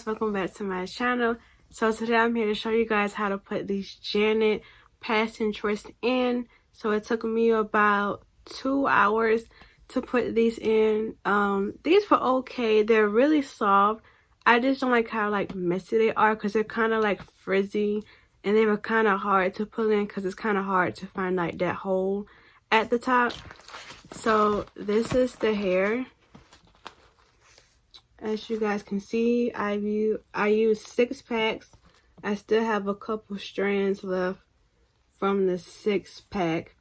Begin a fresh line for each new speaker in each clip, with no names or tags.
guys, welcome back to my channel. So today I'm here to show you guys how to put these Janet passing twists in. So it took me about 2 hours to put these in. These were okay. They're really soft. I just don't like how messy they are because they're kind of like frizzy, and they were kind of hard to put in because it's kind of hard to find like that hole at the top. So this is the hair. As you guys can see, I used 6 packs. I still have a couple strands left from the 6-pack,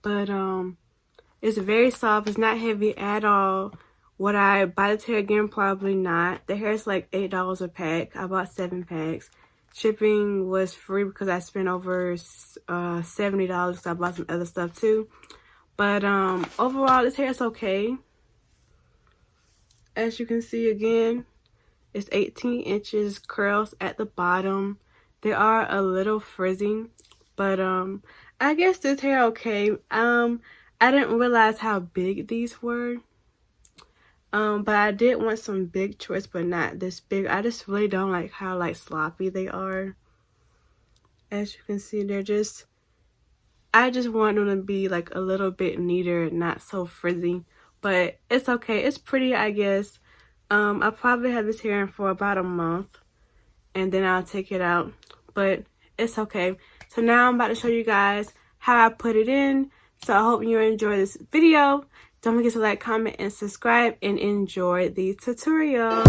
but it's very soft. It's not heavy at all. Would I buy this hair again? Probably not. The hair is like $8 a pack. I bought 7 packs. Shipping was free because I spent over $70 because I bought some other stuff too. But overall, this hair is okay. As you can see, again, it's 18 inches curls at the bottom. They are a little frizzy, but I guess this hair okay. I didn't realize how big these were. But I did want some big twists, but not this big. I just really don't like how sloppy they are. As you can see, I just want them to be like a little bit neater, not so frizzy. But it's okay. It's pretty, I guess. I'll probably have this hair in for about a month, and then I'll take it out. But it's okay. So now I'm about to show you guys how I put it in. So I hope you enjoy this video. Don't forget to like, comment, and subscribe, and enjoy the tutorial.